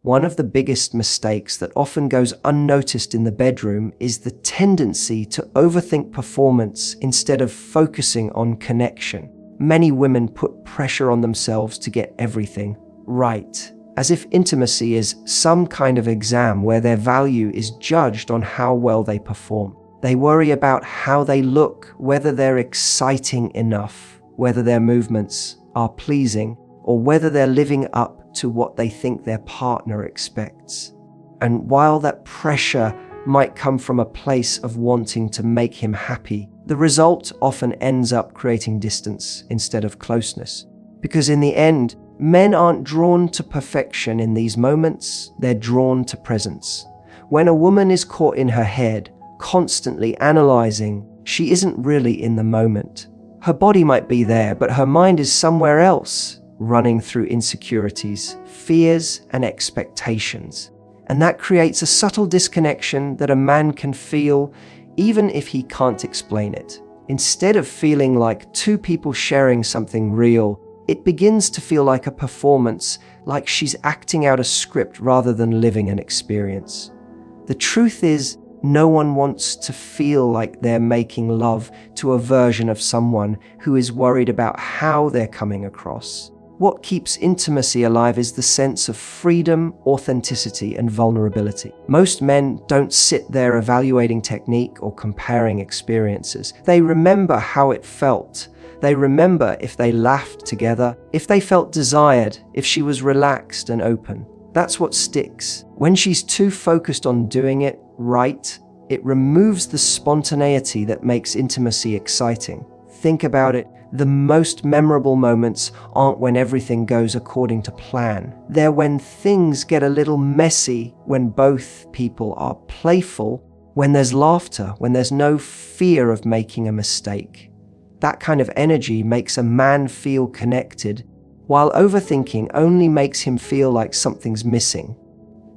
One of the biggest mistakes that often goes unnoticed in the bedroom is the tendency to overthink performance instead of focusing on connection. Many women put pressure on themselves to get everything right, as if intimacy is some kind of exam where their value is judged on how well they perform. They worry about how they look, whether they're exciting enough, whether their movements are pleasing, or whether they're living up to what they think their partner expects. And while that pressure might come from a place of wanting to make him happy, the result often ends up creating distance instead of closeness. Because in the end, men aren't drawn to perfection in these moments, they're drawn to presence. When a woman is caught in her head, constantly analyzing, she isn't really in the moment. Her body might be there, but her mind is somewhere else, running through insecurities, fears, and expectations. And that creates a subtle disconnection that a man can feel even if he can't explain it. Instead of feeling like two people sharing something real, it begins to feel like a performance, like she's acting out a script rather than living an experience. The truth is, no one wants to feel like they're making love to a version of someone who is worried about how they're coming across. What keeps intimacy alive is the sense of freedom, authenticity, and vulnerability. Most men don't sit there evaluating technique or comparing experiences. They remember how it felt. They remember if they laughed together, if they felt desired, if she was relaxed and open. That's what sticks. When she's too focused on doing it right, it removes the spontaneity that makes intimacy exciting. Think about it. The most memorable moments aren't when everything goes according to plan. They're when things get a little messy, when both people are playful, when there's laughter, when there's no fear of making a mistake. That kind of energy makes a man feel connected, while overthinking only makes him feel like something's missing.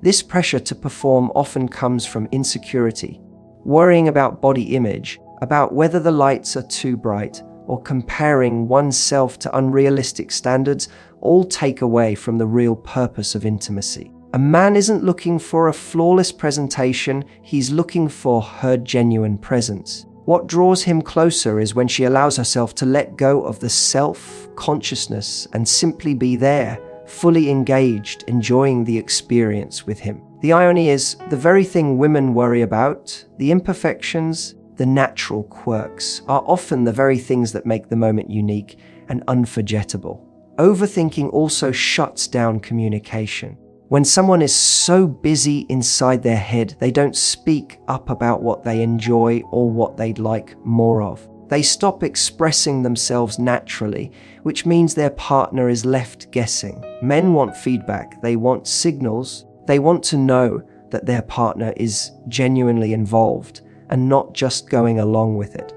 This pressure to perform often comes from insecurity, worrying about body image, about whether the lights are too bright, or comparing oneself to unrealistic standards, all take away from the real purpose of intimacy. A man isn't looking for a flawless presentation, he's looking for her genuine presence. What draws him closer is when she allows herself to let go of the self-consciousness and simply be there, fully engaged, enjoying the experience with him. The irony is, the very thing women worry about, the imperfections, the natural quirks, are often the very things that make the moment unique and unforgettable. Overthinking also shuts down communication. When someone is so busy inside their head, they don't speak up about what they enjoy or what they'd like more of. They stop expressing themselves naturally, which means their partner is left guessing. Men want feedback, they want signals, they want to know that their partner is genuinely involved and not just going along with it.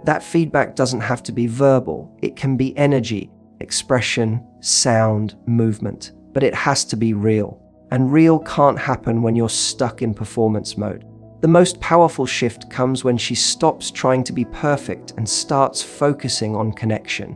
That feedback doesn't have to be verbal. It can be energy, expression, sound, movement, but it has to be real. And real can't happen when you're stuck in performance mode. The most powerful shift comes when she stops trying to be perfect and starts focusing on connection.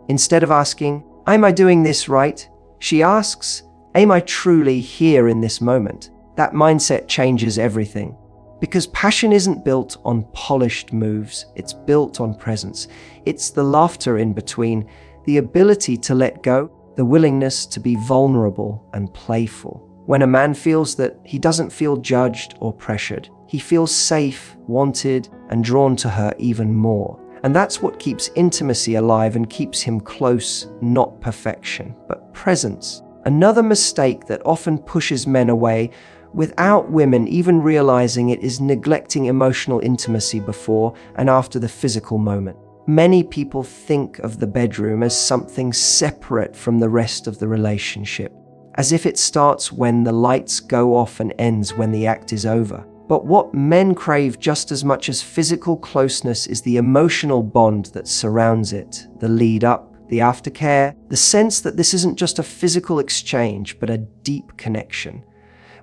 Instead of asking, "Am I doing this right?" she asks, "Am I truly here in this moment?" That mindset changes everything. Because passion isn't built on polished moves, it's built on presence. It's the laughter in between, the ability to let go, the willingness to be vulnerable and playful. When a man feels that he doesn't feel judged or pressured, he feels safe, wanted, and drawn to her even more. And that's what keeps intimacy alive and keeps him close, not perfection, but presence. Another mistake that often pushes men away without women even realizing it is neglecting emotional intimacy before and after the physical moment. Many people think of the bedroom as something separate from the rest of the relationship, as if it starts when the lights go off and ends when the act is over. But what men crave just as much as physical closeness is the emotional bond that surrounds it, the lead up, the aftercare, the sense that this isn't just a physical exchange, but a deep connection.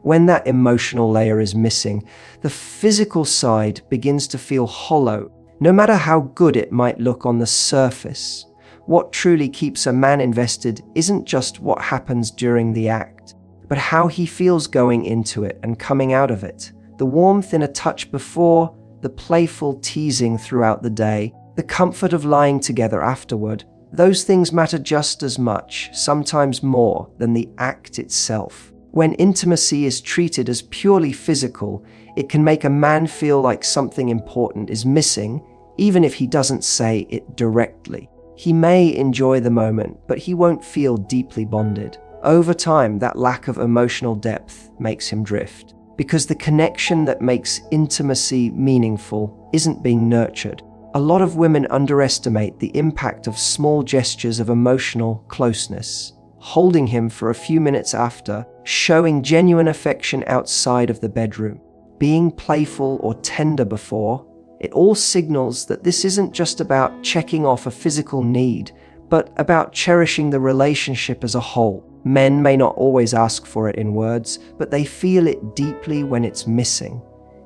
When that emotional layer is missing, the physical side begins to feel hollow, no matter how good it might look on the surface. What truly keeps a man invested isn't just what happens during the act, but how he feels going into it and coming out of it. The warmth in a touch before, the playful teasing throughout the day, the comfort of lying together afterward. Those things matter just as much, sometimes more, than the act itself. When intimacy is treated as purely physical, it can make a man feel like something important is missing, even if he doesn't say it directly. He may enjoy the moment, but he won't feel deeply bonded. Over time, that lack of emotional depth makes him drift, because the connection that makes intimacy meaningful isn't being nurtured. A lot of women underestimate the impact of small gestures of emotional closeness. Holding him for a few minutes after, showing genuine affection outside of the bedroom, being playful or tender before, it all signals that this isn't just about checking off a physical need, but about cherishing the relationship as a whole. Men may not always ask for it in words, but they feel it deeply when it's missing.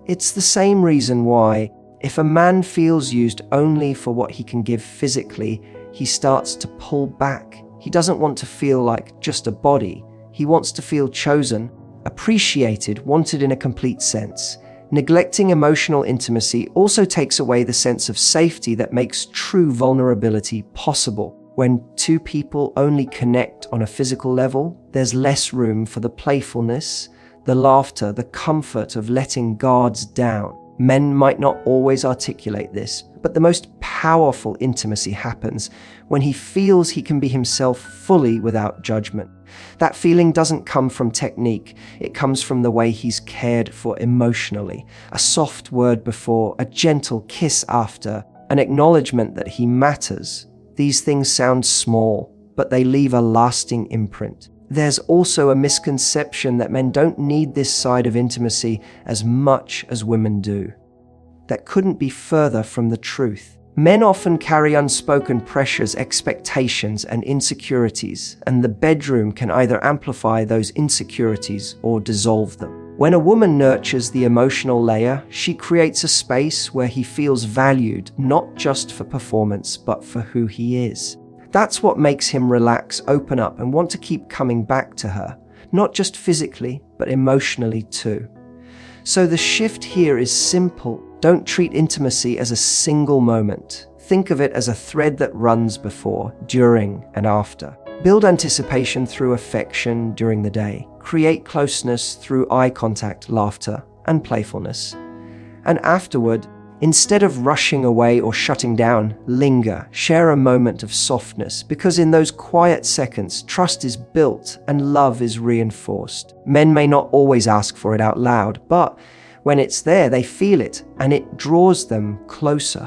It's the same reason why, if a man feels used only for what he can give physically, he starts to pull back. He doesn't want to feel like just a body. He wants to feel chosen, appreciated, wanted in a complete sense. Neglecting emotional intimacy also takes away the sense of safety that makes true vulnerability possible. When two people only connect on a physical level, there's less room for the playfulness, the laughter, the comfort of letting guards down. Men might not always articulate this, but the most powerful intimacy happens when he feels he can be himself fully without judgment. That feeling doesn't come from technique, it comes from the way he's cared for emotionally. A soft word before, a gentle kiss after, an acknowledgement that he matters. These things sound small, but they leave a lasting imprint. There's also a misconception that men don't need this side of intimacy as much as women do. That couldn't be further from the truth. Men often carry unspoken pressures, expectations, and insecurities, and the bedroom can either amplify those insecurities or dissolve them. When a woman nurtures the emotional layer, she creates a space where he feels valued, not just for performance, but for who he is. That's what makes him relax, open up, and want to keep coming back to her, not just physically, but emotionally too. So the shift here is simple. Don't treat intimacy as a single moment. Think of it as a thread that runs before, during, and after. Build anticipation through affection during the day. Create closeness through eye contact, laughter, and playfulness. And afterward, instead of rushing away or shutting down, linger, share a moment of softness, because in those quiet seconds, trust is built and love is reinforced. Men may not always ask for it out loud, but when it's there, they feel it, and it draws them closer.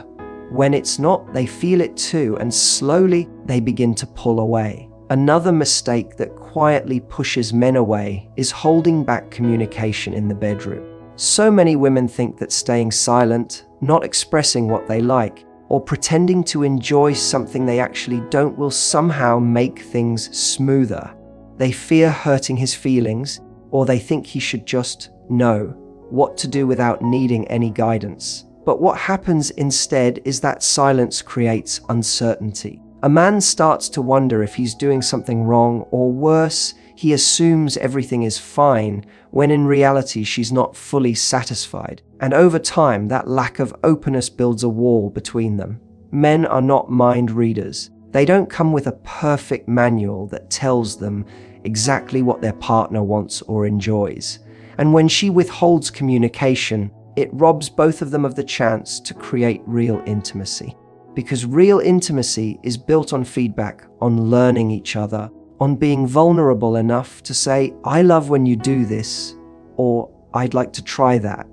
When it's not, they feel it too, and slowly they begin to pull away. Another mistake that quietly pushes men away is holding back communication in the bedroom. So many women think that staying silent, not expressing what they like, or pretending to enjoy something they actually don't will somehow make things smoother. They fear hurting his feelings, or they think he should just know what to do without needing any guidance. But what happens instead is that silence creates uncertainty. A man starts to wonder if he's doing something wrong, or worse, he assumes everything is fine, when in reality she's not fully satisfied. And over time, that lack of openness builds a wall between them. Men are not mind readers. They don't come with a perfect manual that tells them exactly what their partner wants or enjoys. And when she withholds communication, it robs both of them of the chance to create real intimacy. Because real intimacy is built on feedback, on learning each other, on being vulnerable enough to say, "I love when you do this," or "I'd like to try that."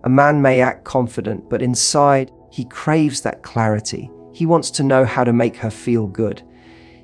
A man may act confident, but inside, he craves that clarity. He wants to know how to make her feel good.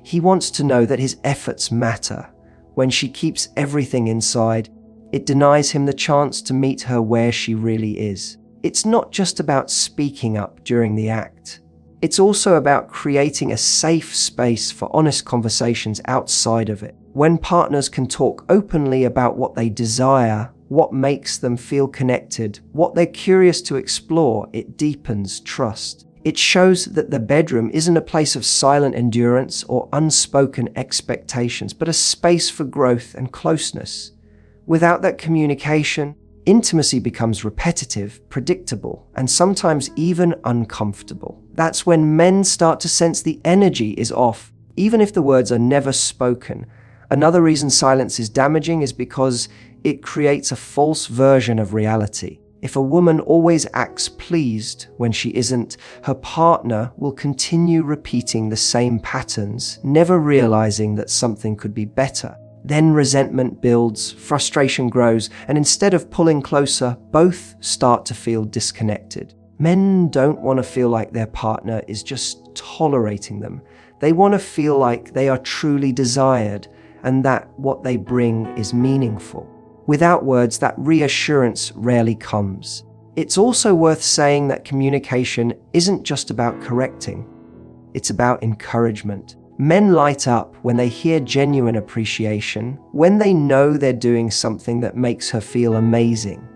He wants to know that his efforts matter. When she keeps everything inside, it denies him the chance to meet her where she really is. It's not just about speaking up during the act. It's also about creating a safe space for honest conversations outside of it. When partners can talk openly about what they desire, what makes them feel connected, what they're curious to explore, it deepens trust. It shows that the bedroom isn't a place of silent endurance or unspoken expectations, but a space for growth and closeness. Without that communication, intimacy becomes repetitive, predictable, and sometimes even uncomfortable. That's when men start to sense the energy is off, even if the words are never spoken. Another reason silence is damaging is because it creates a false version of reality. If a woman always acts pleased when she isn't, her partner will continue repeating the same patterns, never realizing that something could be better. Then resentment builds, frustration grows, and instead of pulling closer, both start to feel disconnected. Men don't want to feel like their partner is just tolerating them. They want to feel like they are truly desired and that what they bring is meaningful. Without words, that reassurance rarely comes. It's also worth saying that communication isn't just about correcting. It's about encouragement. Men light up when they hear genuine appreciation, when they know they're doing something that makes her feel amazing.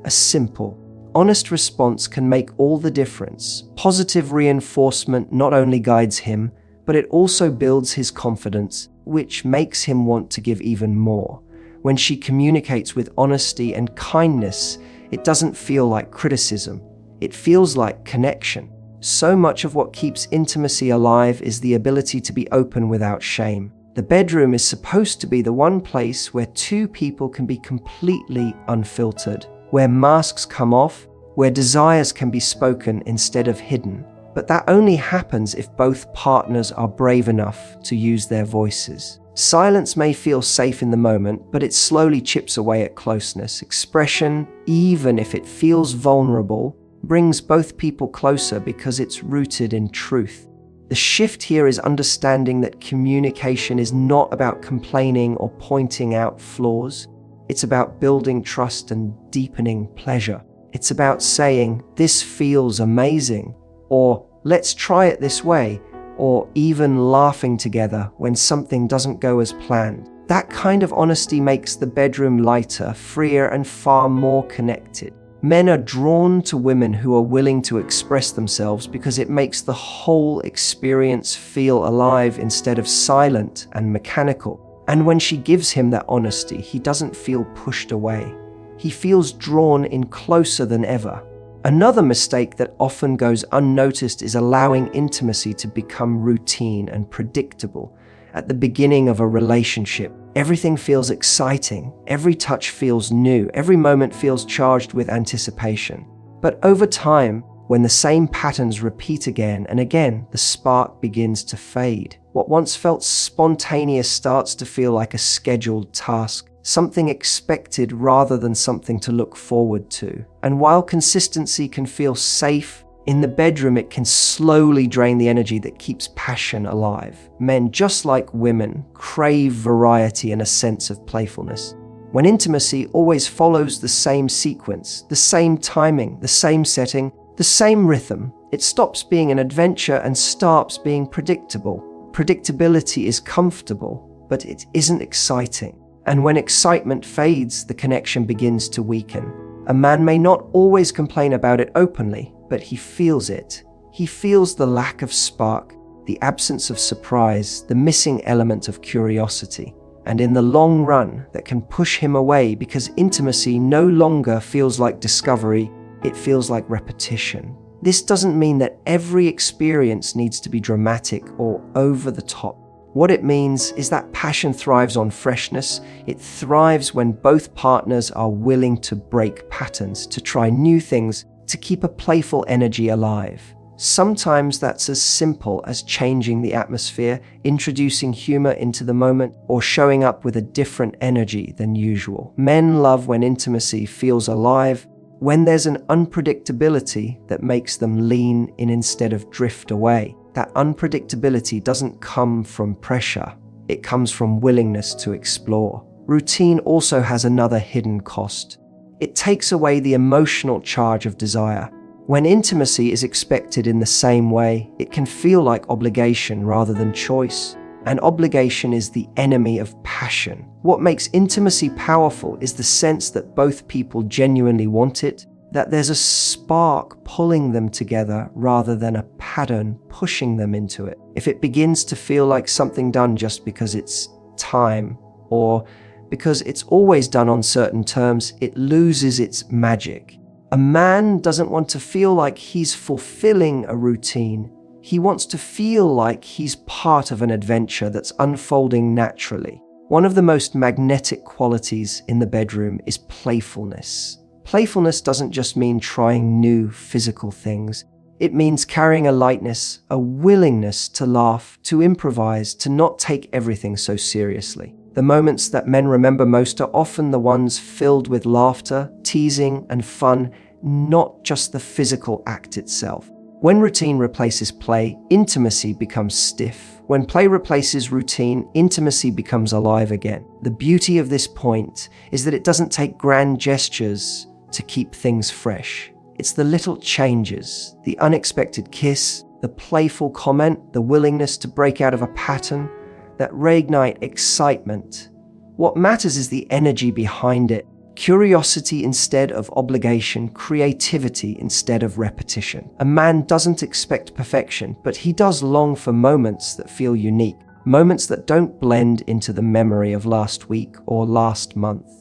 A simple, honest response can make all the difference. Positive reinforcement not only guides him, but it also builds his confidence, which makes him want to give even more. When she communicates with honesty and kindness, it doesn't feel like criticism. It feels like connection. So much of what keeps intimacy alive is the ability to be open without shame. The bedroom is supposed to be the one place where two people can be completely unfiltered, where masks come off, where desires can be spoken instead of hidden. But that only happens if both partners are brave enough to use their voices. Silence may feel safe in the moment, but it slowly chips away at closeness. Expression, even if it feels vulnerable, brings both people closer because it's rooted in truth. The shift here is understanding that communication is not about complaining or pointing out flaws. It's about building trust and deepening pleasure. It's about saying, "This feels amazing," or "Let's try it this way," or even laughing together when something doesn't go as planned. That kind of honesty makes the bedroom lighter, freer, and far more connected. Men are drawn to women who are willing to express themselves because it makes the whole experience feel alive instead of silent and mechanical. And when she gives him that honesty, he doesn't feel pushed away. He feels drawn in closer than ever. Another mistake that often goes unnoticed is allowing intimacy to become routine and predictable. At the beginning of a relationship, everything feels exciting, every touch feels new, every moment feels charged with anticipation. But over time, when the same patterns repeat again and again, the spark begins to fade. What once felt spontaneous starts to feel like a scheduled task, something expected rather than something to look forward to. And while consistency can feel safe, in the bedroom it can slowly drain the energy that keeps passion alive. Men, just like women, crave variety and a sense of playfulness. When intimacy always follows the same sequence, the same timing, the same setting, the same rhythm, it stops being an adventure and starts being predictable. Predictability is comfortable, but it isn't exciting. And when excitement fades, the connection begins to weaken. A man may not always complain about it openly, but he feels it. He feels the lack of spark, the absence of surprise, the missing element of curiosity. And in the long run, that can push him away because intimacy no longer feels like discovery, it feels like repetition. This doesn't mean that every experience needs to be dramatic or over the top. What it means is that passion thrives on freshness. It thrives when both partners are willing to break patterns, to try new things, to keep a playful energy alive. Sometimes that's as simple as changing the atmosphere, introducing humor into the moment, or showing up with a different energy than usual. Men love when intimacy feels alive, when there's an unpredictability that makes them lean in instead of drift away. That unpredictability doesn't come from pressure, it comes from willingness to explore. Routine also has another hidden cost. It takes away the emotional charge of desire. When intimacy is expected in the same way, it can feel like obligation rather than choice. And obligation is the enemy of passion. What makes intimacy powerful is the sense that both people genuinely want it, that there's a spark pulling them together rather than a pattern pushing them into it. If it begins to feel like something done just because it's time, or because it's always done on certain terms, it loses its magic. A man doesn't want to feel like he's fulfilling a routine. He wants to feel like he's part of an adventure that's unfolding naturally. One of the most magnetic qualities in the bedroom is playfulness. Playfulness doesn't just mean trying new physical things. It means carrying a lightness, a willingness to laugh, to improvise, to not take everything so seriously. The moments that men remember most are often the ones filled with laughter, teasing, and fun, not just the physical act itself. When routine replaces play, intimacy becomes stiff. When play replaces routine, intimacy becomes alive again. The beauty of this point is that it doesn't take grand gestures to keep things fresh. It's the little changes, the unexpected kiss, the playful comment, the willingness to break out of a pattern that reignite excitement. What matters is the energy behind it. Curiosity instead of obligation, creativity instead of repetition. A man doesn't expect perfection, but he does long for moments that feel unique, moments that don't blend into the memory of last week or last month.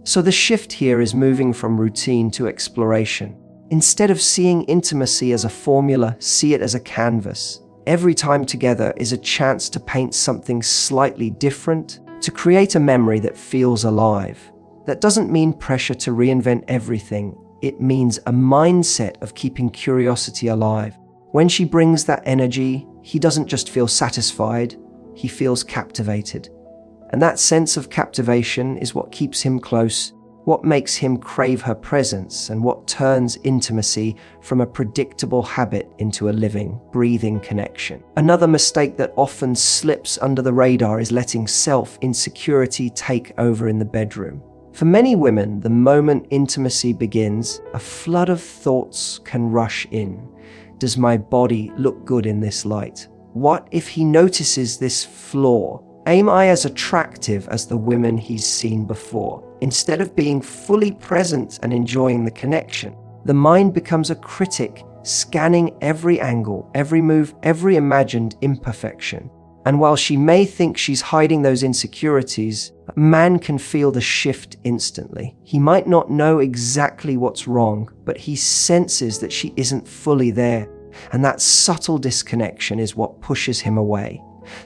So the shift here is moving from routine to exploration. Instead of seeing intimacy as a formula, see it as a canvas. Every time together is a chance to paint something slightly different, to create a memory that feels alive. That doesn't mean pressure to reinvent everything. It means a mindset of keeping curiosity alive. When she brings that energy, he doesn't just feel satisfied, he feels captivated. And that sense of captivation is what keeps him close, what makes him crave her presence, and what turns intimacy from a predictable habit into a living, breathing connection. Another mistake that often slips under the radar is letting self-insecurity take over in the bedroom. For many women, the moment intimacy begins, a flood of thoughts can rush in. Does my body look good in this light? What if he notices this flaw? Am I as attractive as the women he's seen before? Instead of being fully present and enjoying the connection, the mind becomes a critic, scanning every angle, every move, every imagined imperfection. And while she may think she's hiding those insecurities, a man can feel the shift instantly. He might not know exactly what's wrong, but he senses that she isn't fully there. And that subtle disconnection is what pushes him away.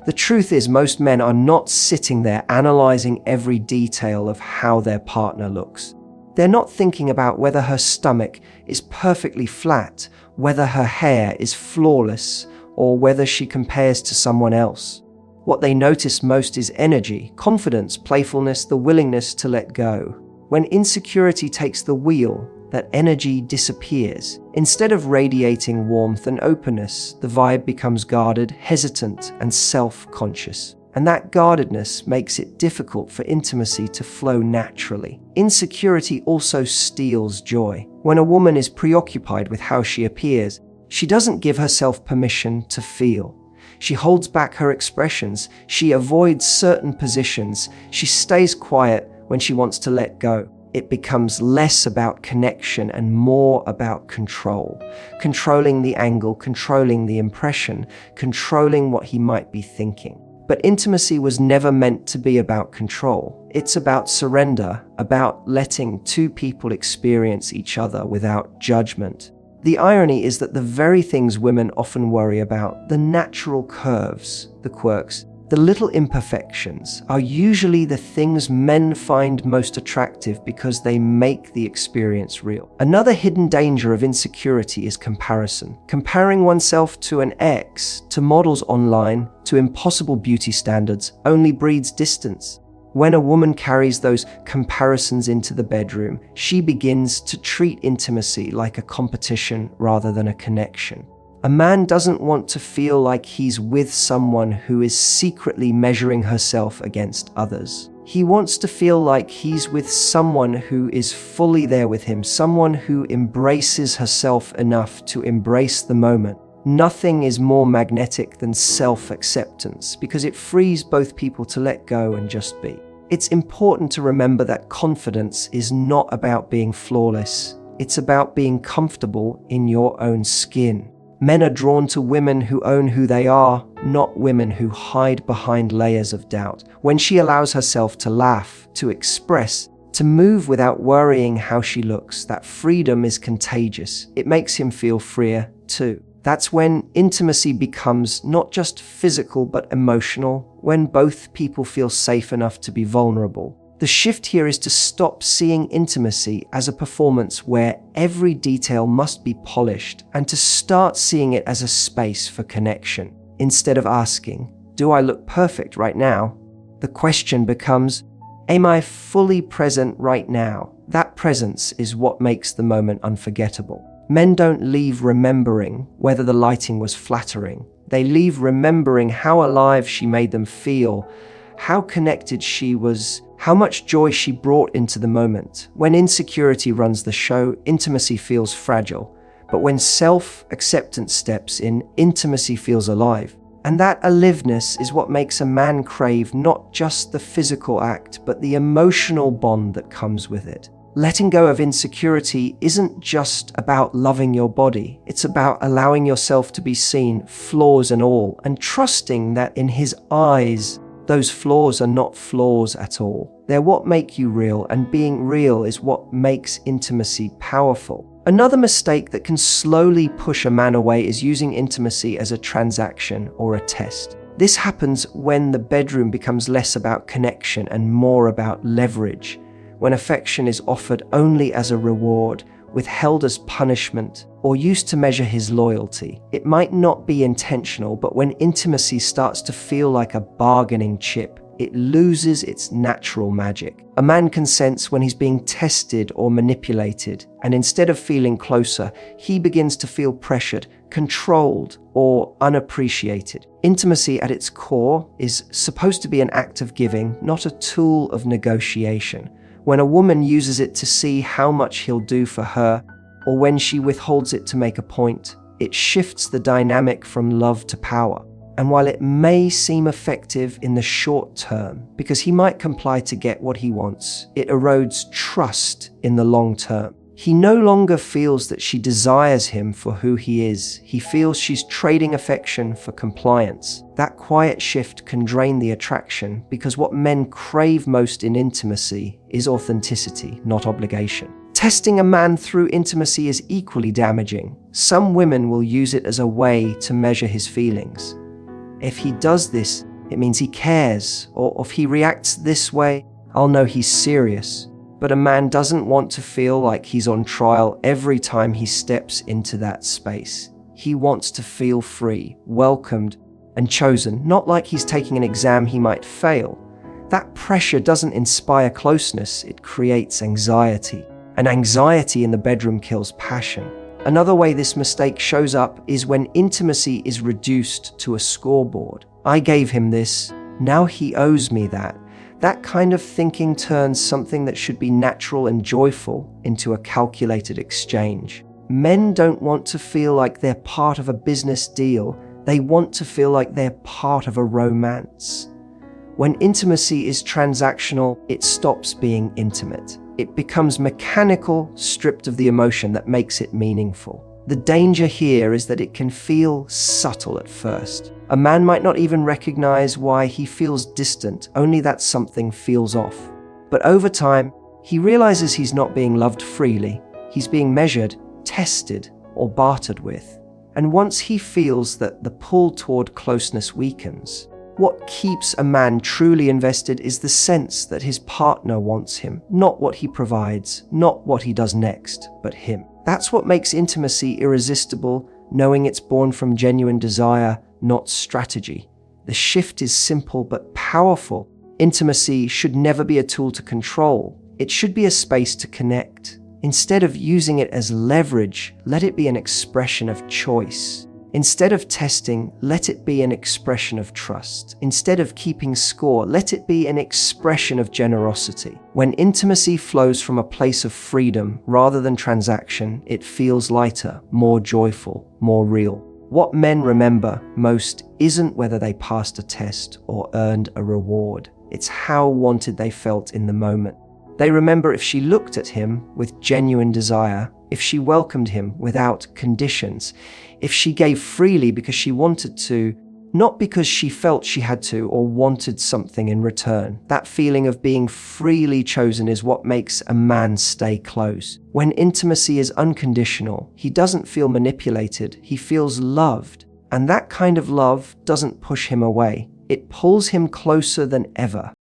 The truth is, most men are not sitting there analyzing every detail of how their partner looks. They're not thinking about whether her stomach is perfectly flat, whether her hair is flawless, or whether she compares to someone else. What they notice most is energy, confidence, playfulness, the willingness to let go. When insecurity takes the wheel, that energy disappears. Instead of radiating warmth and openness, the vibe becomes guarded, hesitant, and self-conscious. And that guardedness makes it difficult for intimacy to flow naturally. Insecurity also steals joy. When a woman is preoccupied with how she appears, she doesn't give herself permission to feel. She holds back her expressions. She avoids certain positions. She stays quiet when she wants to let go. It becomes less about connection and more about control. Controlling the angle, controlling the impression, controlling what he might be thinking. But intimacy was never meant to be about control. It's about surrender, about letting two people experience each other without judgment. The irony is that the very things women often worry about, the natural curves, the quirks, the little imperfections, are usually the things men find most attractive because they make the experience real. Another hidden danger of insecurity is comparison. Comparing oneself to an ex, to models online, to impossible beauty standards only breeds distance. When a woman carries those comparisons into the bedroom, she begins to treat intimacy like a competition rather than a connection. A man doesn't want to feel like he's with someone who is secretly measuring herself against others. He wants to feel like he's with someone who is fully there with him, someone who embraces herself enough to embrace the moment. Nothing is more magnetic than self-acceptance because it frees both people to let go and just be. It's important to remember that confidence is not about being flawless. It's about being comfortable in your own skin. Men are drawn to women who own who they are, not women who hide behind layers of doubt. When she allows herself to laugh, to express, to move without worrying how she looks, that freedom is contagious. It makes him feel freer too. That's when intimacy becomes not just physical but emotional, when both people feel safe enough to be vulnerable. The shift here is to stop seeing intimacy as a performance where every detail must be polished and to start seeing it as a space for connection. Instead of asking, "Do I look perfect right now?" the question becomes, "Am I fully present right now?" That presence is what makes the moment unforgettable. Men don't leave remembering whether the lighting was flattering. They leave remembering how alive she made them feel, how connected she was, how much joy she brought into the moment. When insecurity runs the show, intimacy feels fragile. But when self-acceptance steps in, intimacy feels alive. And that aliveness is what makes a man crave not just the physical act, but the emotional bond that comes with it. Letting go of insecurity isn't just about loving your body. It's about allowing yourself to be seen, flaws and all, and trusting that in his eyes, those flaws are not flaws at all. They're what make you real, and being real is what makes intimacy powerful. Another mistake that can slowly push a man away is using intimacy as a transaction or a test. This happens when the bedroom becomes less about connection and more about leverage, when affection is offered only as a reward, withheld as punishment, or used to measure his loyalty. It might not be intentional, but when intimacy starts to feel like a bargaining chip, it loses its natural magic. A man can sense when he's being tested or manipulated, and instead of feeling closer, he begins to feel pressured, controlled, or unappreciated. Intimacy at its core is supposed to be an act of giving, not a tool of negotiation. When a woman uses it to see how much he'll do for her, or when she withholds it to make a point, it shifts the dynamic from love to power. And while it may seem effective in the short term, because he might comply to get what he wants, it erodes trust in the long term. He no longer feels that she desires him for who he is. He feels she's trading affection for compliance. That quiet shift can drain the attraction, because what men crave most in intimacy is authenticity, not obligation. Testing a man through intimacy is equally damaging. Some women will use it as a way to measure his feelings. If he does this, it means he cares, or if he reacts this way, I'll know he's serious. But a man doesn't want to feel like he's on trial every time he steps into that space. He wants to feel free, welcomed, and chosen, not like he's taking an exam he might fail. That pressure doesn't inspire closeness, it creates anxiety. And anxiety in the bedroom kills passion. Another way this mistake shows up is when intimacy is reduced to a scoreboard. I gave him this, now he owes me that. That kind of thinking turns something that should be natural and joyful into a calculated exchange. Men don't want to feel like they're part of a business deal. They want to feel like they're part of a romance. When intimacy is transactional, it stops being intimate. It becomes mechanical, stripped of the emotion that makes it meaningful. The danger here is that it can feel subtle at first. A man might not even recognize why he feels distant, only that something feels off. But over time, he realizes he's not being loved freely. He's being measured, tested, or bartered with. And once he feels that the pull toward closeness weakens, what keeps a man truly invested is the sense that his partner wants him, not what he provides, not what he does next, but him. That's what makes intimacy irresistible, knowing it's born from genuine desire, not strategy. The shift is simple but powerful. Intimacy should never be a tool to control. It should be a space to connect. Instead of using it as leverage, let it be an expression of choice. Instead of testing, let it be an expression of trust. Instead of keeping score, let it be an expression of generosity. When intimacy flows from a place of freedom rather than transaction, it feels lighter, more joyful, more real. What men remember most isn't whether they passed a test or earned a reward. It's how wanted they felt in the moment. They remember if she looked at him with genuine desire, if she welcomed him without conditions, if she gave freely because she wanted to, not because she felt she had to or wanted something in return. That feeling of being freely chosen is what makes a man stay close. When intimacy is unconditional, he doesn't feel manipulated, he feels loved. And that kind of love doesn't push him away. It pulls him closer than ever.